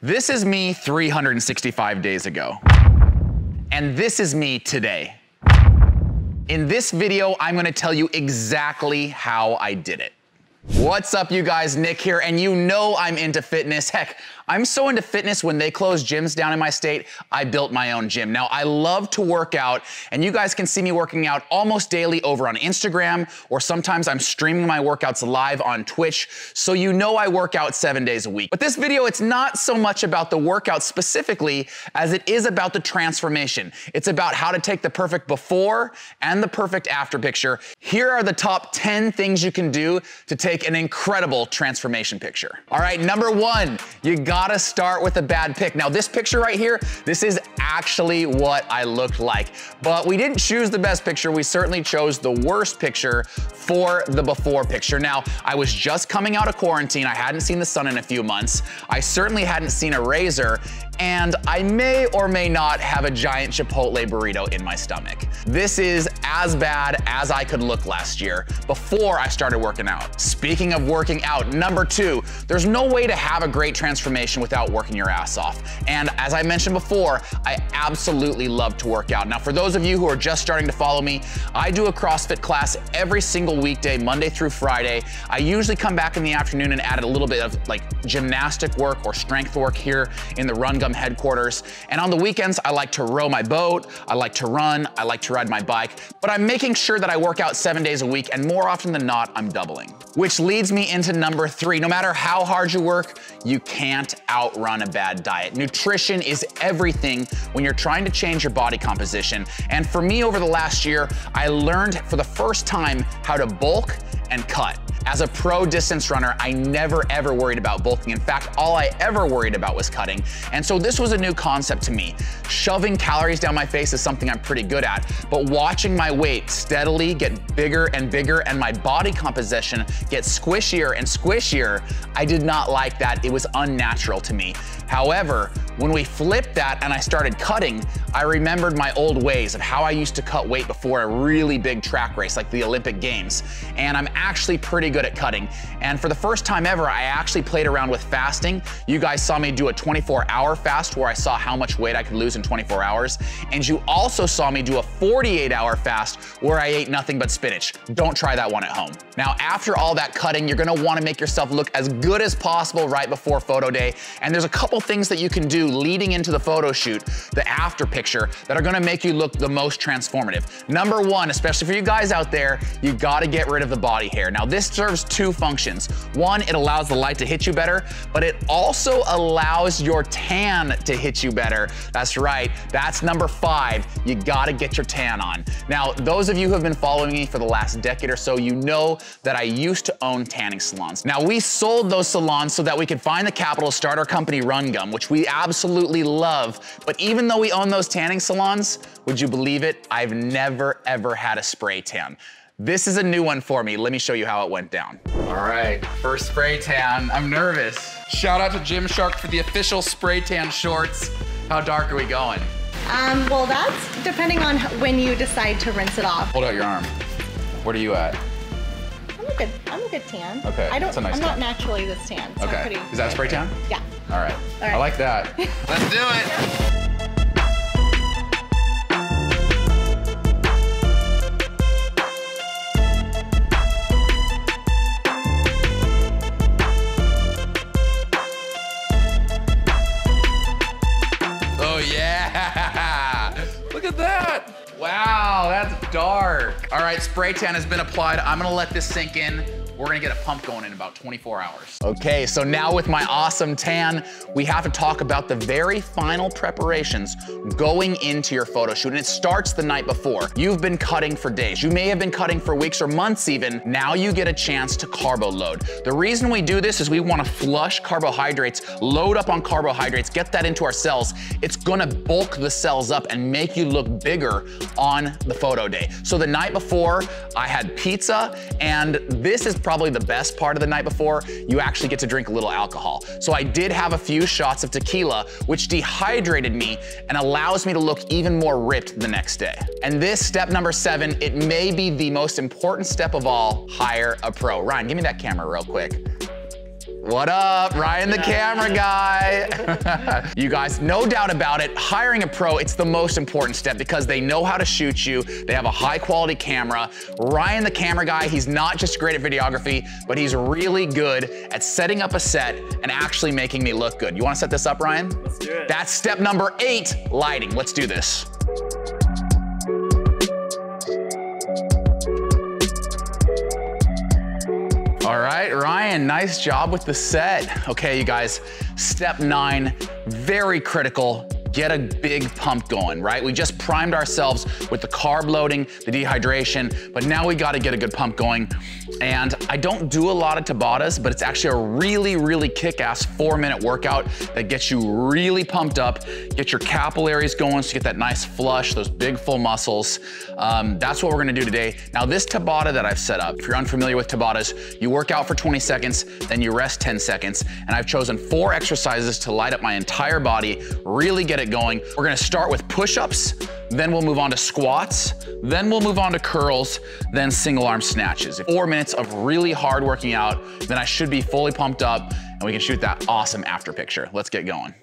This is me 365 days ago. And this is me today. In this video, I'm gonna tell you exactly how I did it. What's up, you guys? Nick here, and you know I'm into fitness. Heck, I'm so into fitness, when they closed gyms down in my state, I built my own gym. Now, I love to work out, and you guys can see me working out almost daily over on Instagram, or sometimes I'm streaming my workouts live on Twitch, so you know I work out 7 days a week. But this video, it's not so much about the workout specifically as it is about the transformation. It's about how to take the perfect before and the perfect after picture. Here are the top 10 things you can do to take an incredible transformation picture. All right, number one, you gotta start with a bad pic. Now this picture right here, this is actually what I looked like, but we didn't choose the best picture. We certainly chose the worst picture for the before picture. Now, I was just coming out of quarantine. I hadn't seen the sun in a few months. I certainly hadn't seen a razor, and I may or may not have a giant Chipotle burrito in my stomach. This is as bad as I could look last year before I started working out. Speaking of working out, number two, there's no way to have a great transformation without working your ass off. And as I mentioned before, I absolutely love to work out. Now, for those of you who are just starting to follow me, I do a CrossFit class every single weekday, Monday through Friday. I usually come back in the afternoon and add a little bit of like gymnastic work or strength work here in the Run Gum headquarters. And on the weekends, I like to row my boat, I like to run, I like to ride my bike, but I'm making sure that I work out 7 days a week, and more often than not, I'm doubling. Which leads me into number three. No matter how hard you work, you can't outrun a bad diet. Nutrition is everything when you're trying to change your body composition. And for me, over the last year, I learned for the first time how to bulk and cut. As a pro distance runner, I never ever worried about bulking. In fact, all I ever worried about was cutting. And so this was a new concept to me. Shoving calories down my face is something I'm pretty good at, but watching my weight steadily get bigger and bigger and my body composition get squishier and squishier, I did not like that. It was unnatural to me. However, when we flipped that and I started cutting, I remembered my old ways of how I used to cut weight before a really big track race like the Olympic Games. And I'm actually pretty good at cutting. And for the first time ever, I actually played around with fasting. You guys saw me do a 24-hour fast where I saw how much weight I could lose in 24 hours. And you also saw me do a 48-hour fast where I ate nothing but spinach. Don't try that one at home. Now, after all that cutting, you're gonna wanna make yourself look as good as possible right before photo day. And there's a couple things that you can do leading into the photo shoot, the after picture, that are gonna make you look the most transformative. Number one, especially for you guys out there, you gotta get rid of the body hair. Now, this serves two functions. One, it allows the light to hit you better, but it also allows your tan to hit you better. That's right, that's number five. You gotta get your tan on. Now, those of you who have been following me for the last decade or so, you know that I used to own tanning salons. Now, we sold those salons so that we could find the capital to start our company, Run Gum, which we absolutely love. But even though we own those tanning salons, would you believe it? I've never, ever had a spray tan. This is a new one for me. Let me show you how it went down. All right, first spray tan. I'm nervous. Shout out to Gymshark for the official spray tan shorts. How dark are we going? Well, that's depending on when you decide to rinse it off. Hold out your arm. What are you at? I'm a good tan. Okay, that's a nice I'm tan. not naturally this tan, so okay. I'm pretty. Is that a spray tan? Yeah. All right. I like that. Let's do it. Oh yeah! Look at that! Wow, that's dark. All right, spray tan has been applied. I'm gonna let this sink in. We're gonna get a pump going in about 24 hours. Okay, so now with my awesome tan, we have to talk about the very final preparations going into your photo shoot, and it starts the night before. You've been cutting for days. You may have been cutting for weeks or months even. Now you get a chance to carbo load. The reason we do this is we wanna flush carbohydrates, load up on carbohydrates, get that into our cells. It's gonna bulk the cells up and make you look bigger on the photo day. So the night before, I had pizza, and this is probably the best part of the night before. You actually get to drink a little alcohol. So I did have a few shots of tequila, which dehydrated me and allows me to look even more ripped the next day. And this step number 7, it may be the most important step of all, hire a pro. Ryan, give me that camera real quick. What up, Ryan the camera guy? You guys, no doubt about it, hiring a pro, it's the most important step because they know how to shoot you. They have a high quality camera. Ryan the camera guy, he's not just great at videography, but he's really good at setting up a set and actually making me look good. You wanna set this up, Ryan? Let's do it. That's step number 8, lighting. Let's do this. All right, Ryan, nice job with the set. Okay, you guys, step 9, very critical. Get a big pump going, right? We just primed ourselves with the carb loading, the dehydration, but now we gotta get a good pump going. And I don't do a lot of Tabatas, but it's actually a really, really kick-ass 4-minute workout that gets you really pumped up, get your capillaries going so you get that nice flush, those big full muscles. That's what we're gonna do today. Now this Tabata that I've set up, if you're unfamiliar with Tabatas, you work out for 20 seconds, then you rest 10 seconds. And I've chosen 4 exercises to light up my entire body, really get it going. We're gonna start with push-ups, then we'll move on to squats, then we'll move on to curls, then single arm snatches. 4 minutes of really hard working out, then I should be fully pumped up and we can shoot that awesome after picture. Let's get going.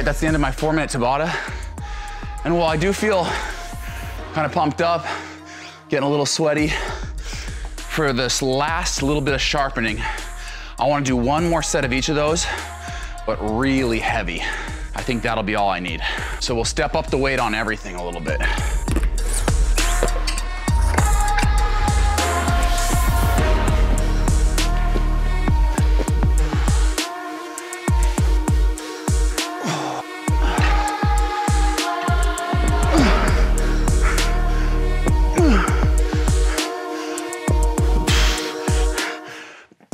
That's the end of my 4-minute Tabata. And while I do feel kind of pumped up, getting a little sweaty, for this last little bit of sharpening, I wanna do one more set of each of those, but really heavy. I think that'll be all I need. So we'll step up the weight on everything a little bit.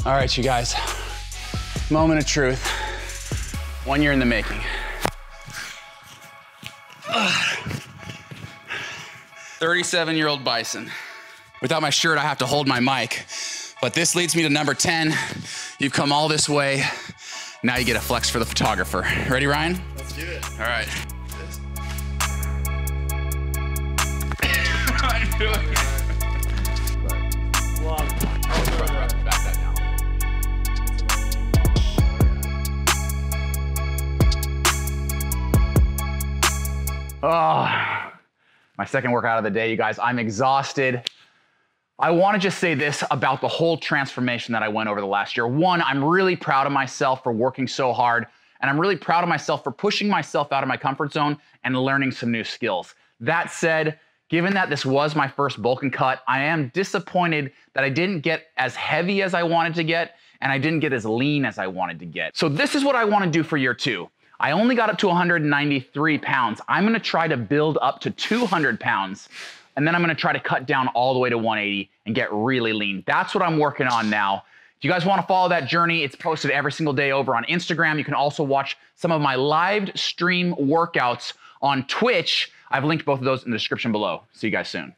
All right, you guys, moment of truth. 1 year in the making. 37-year-old bison. Without my shirt, I have to hold my mic. But this leads me to number 10. You've come all this way. Now you get a flex for the photographer. Ready, Ryan? Let's do it. All right. I'm doing it. Back that down. Oh, my second workout of the day, you guys. I'm exhausted. I want to just say this about the whole transformation that I went over the last year. 1, I'm really proud of myself for working so hard, and I'm really proud of myself for pushing myself out of my comfort zone and learning some new skills. That said, given that this was my first bulk and cut, I am disappointed that I didn't get as heavy as I wanted to get, and I didn't get as lean as I wanted to get. So this is what I want to do for year 2. I only got up to 193 pounds. I'm gonna try to build up to 200 pounds, and then I'm gonna try to cut down all the way to 180 and get really lean. That's what I'm working on now. If you guys wanna follow that journey, it's posted every single day over on Instagram. You can also watch some of my live stream workouts on Twitch. I've linked both of those in the description below. See you guys soon.